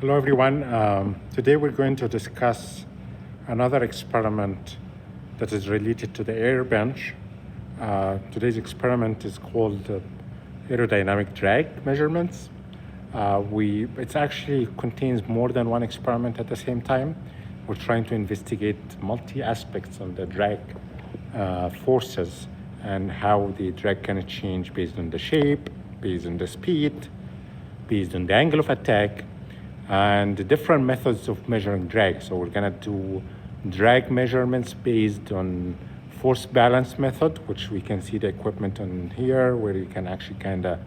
Hello everyone. Today we're going to discuss another experiment that is related to the air bench. Today's experiment is called aerodynamic drag measurements. It actually contains more than one experiment at the same time. We're trying to investigate multi-aspects on the drag forces and how the drag can change based on the shape, based on the speed, based on the angle of attack, and the different methods of measuring drag. So we're gonna do drag measurements based on force balance method, which we can see the equipment on here, where you can actually kind of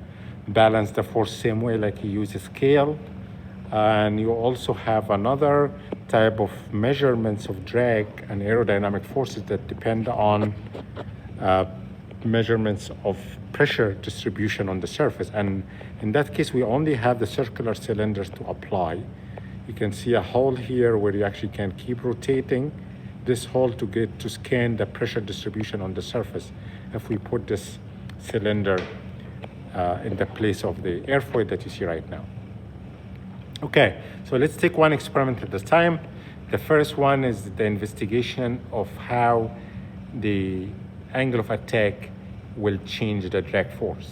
balance the force same way like you use a scale. And you also have another type of measurements of drag and aerodynamic forces that depend on measurements of pressure distribution on the surface. And in that case, we only have the circular cylinders to apply. You can see a hole here where you actually can keep rotating this hole to scan the pressure distribution on the surface if we put this cylinder in the place of the airfoil that you see right now. Okay, so let's take one experiment at a time. The first one is the investigation of how the angle of attack will change the drag force.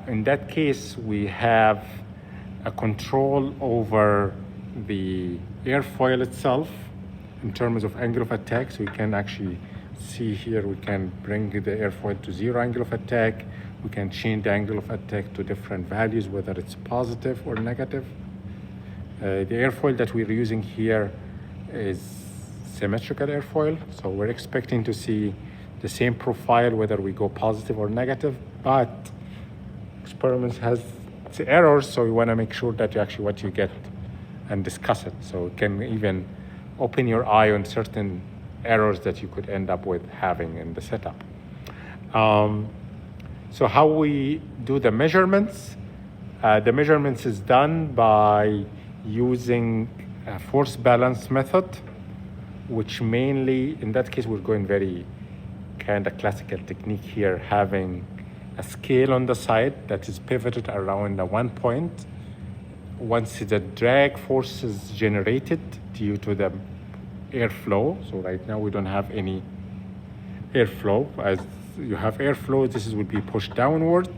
In that case, we have a control over the airfoil itself in terms of angle of attack. So we can actually see here, we can bring the airfoil to 0 angle of attack. We can change the angle of attack to different values, whether it's positive or negative. The airfoil that we're using here is symmetrical airfoil. So we're expecting to see the same profile whether we go positive or negative, but experiments has errors, so we want to make sure that you actually what you get and discuss it. So it can even open your eye on certain errors that you could end up with having in the setup. So how we do the measurements? The measurements is done by using a force balance method, which mainly, in that case, we're going very kind of classical technique here, having a scale on the side that is pivoted around the 1 point. Once the drag force is generated due to the airflow, so right now we don't have any airflow. As you have airflow, this will be pushed downward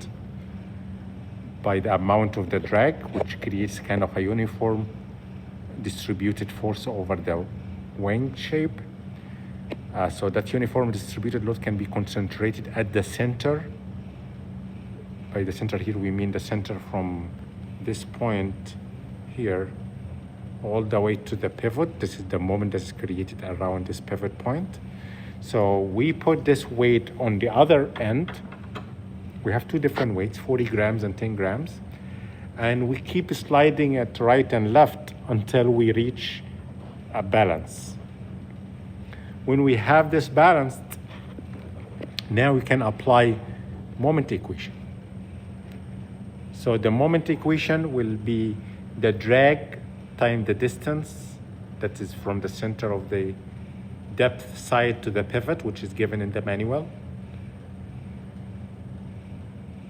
by the amount of the drag, which creates kind of a uniform distributed force over the wing shape. So that uniform distributed load can be concentrated at the center. By the center here, we mean the center from this point here all the way to the pivot. This is the moment that's created around this pivot point. So we put this weight on the other end. We have two different weights, 40 grams and 10 grams. And we keep sliding it right and left until we reach a balance. When we have this balanced, now we can apply moment equation. So the moment equation will be the drag times the distance that is from the center of the depth side to the pivot, which is given in the manual,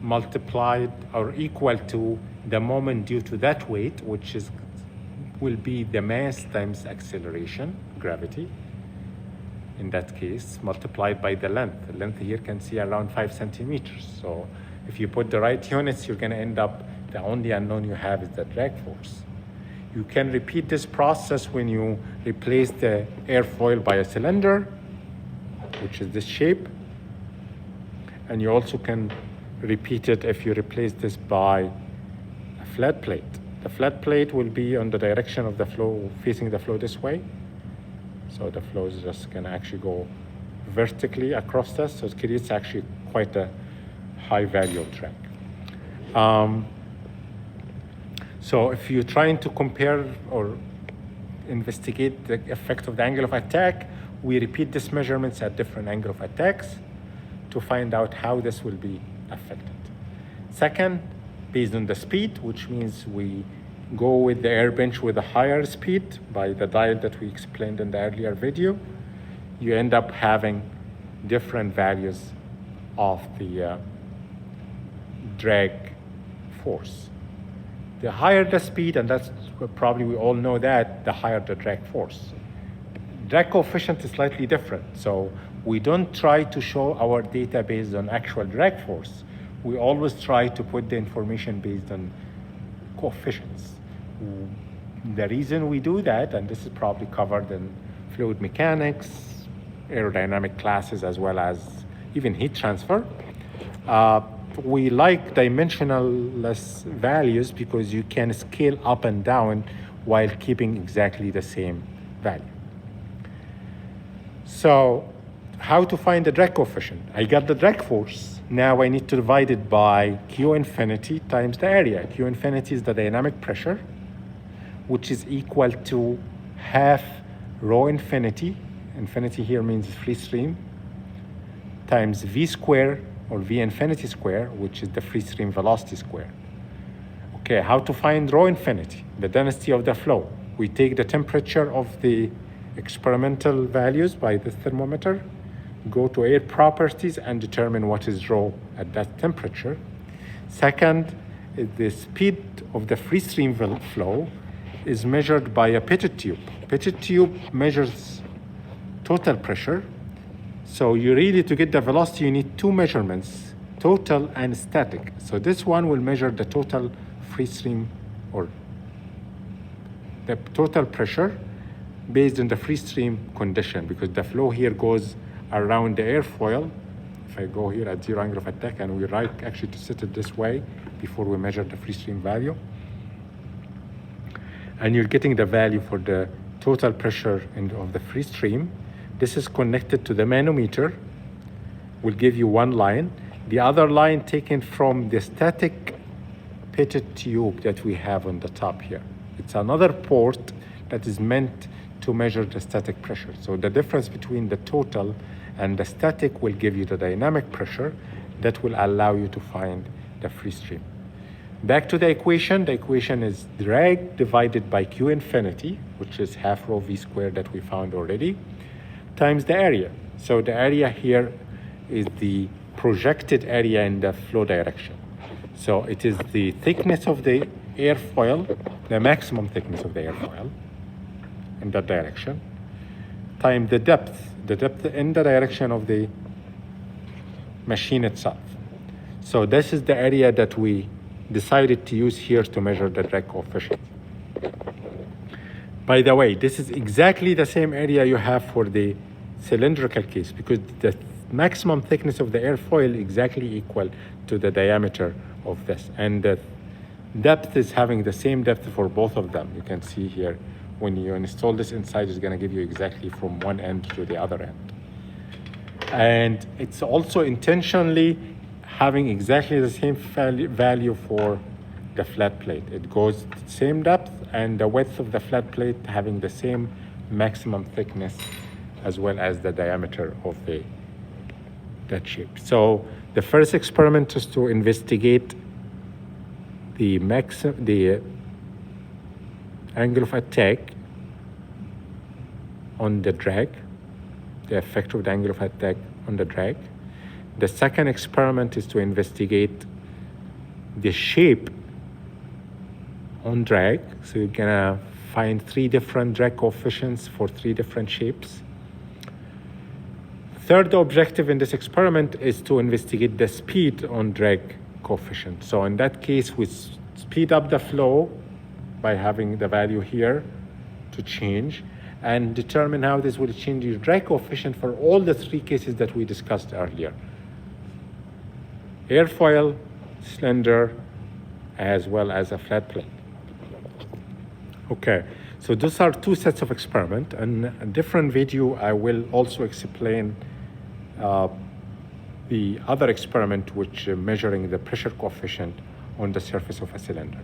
multiplied or equal to the moment due to that weight, which will be the mass times acceleration, gravity, in that case, multiplied by the length. The length here can see around 5 centimeters. So if you put the right units, you're gonna end up, the only unknown you have is the drag force. You can repeat this process when you replace the airfoil by a cylinder, which is this shape. And you also can repeat it if you replace this by a flat plate. The flat plate will be on the direction of the flow, facing the flow this way. So the flow is just gonna actually go vertically across this. So it creates actually quite a high value of drag. So if you're trying to compare or investigate the effect of the angle of attack, we repeat these measurements at different angle of attacks to find out how this will be affected. Second, based on the speed, which means we go with the air bench with a higher speed by the dial that we explained in the earlier video, you end up having different values of the drag force. The higher the speed, and that's probably we all know that, the higher the drag force. Drag coefficient is slightly different. So we don't try to show our data based on actual drag force. We always try to put the information based on coefficients. The reason we do that, and this is probably covered in fluid mechanics, aerodynamic classes, as well as even heat transfer, we like dimensionless values because you can scale up and down while keeping exactly the same value. So how to find the drag coefficient? I got the drag force. Now I need to divide it by Q infinity times the area. Q infinity is the dynamic pressure, which is equal to half rho infinity. Infinity here means free stream, times V square, or V infinity square, which is the free stream velocity square. Okay, how to find rho infinity, the density of the flow? We take the temperature of the experimental values by the thermometer, go to air properties and determine what is rho at that temperature. Second, the speed of the free stream flow is measured by a Pettit tube. Pettit tube measures total pressure. So you really, to get the velocity, you need two measurements, total and static. So this one will measure the total free stream, or the total pressure based on the free stream condition, because the flow here goes around the airfoil. If I go here at 0 angle of attack, and we like actually to set it this way before we measure the free stream value. And you're getting the value for the total pressure of the free stream. This is connected to the manometer, will give you one line. The other line taken from the static Pettit tube that we have on the top here. It's another port that is meant to measure the static pressure. So the difference between the total and the static will give you the dynamic pressure that will allow you to find the free stream. Back to the equation is drag divided by Q infinity, which is half rho V squared that we found already, times the area. So the area here is the projected area in the flow direction. So it is the thickness of the airfoil, the maximum thickness of the airfoil in that direction, times the depth in the direction of the machine itself. So this is the area that we decided to use here to measure the drag coefficient. By the way, this is exactly the same area you have for the cylindrical case, because the maximum thickness of the airfoil is exactly equal to the diameter of this. And the depth is having the same depth for both of them. You can see here, when you install this inside, it's gonna give you exactly from one end to the other end. And it's also intentionally having exactly the same value for the flat plate. It goes the same depth, and the width of the flat plate having the same maximum thickness as well as the diameter of that shape. So the first experiment is to investigate the angle of attack on the drag, the effect of the angle of attack on the drag. The second experiment is to investigate the shape on drag. So you're gonna find 3 different drag coefficients for 3 different shapes. Third objective in this experiment is to investigate the speed on drag coefficient. So in that case, we speed up the flow by having the value here to change, and determine how this will change your drag coefficient for all the 3 cases that we discussed earlier: airfoil, cylinder, as well as a flat plate. Okay, so those are 2 sets of experiment. In a different video, I will also explain the other experiment, which measuring the pressure coefficient on the surface of a cylinder.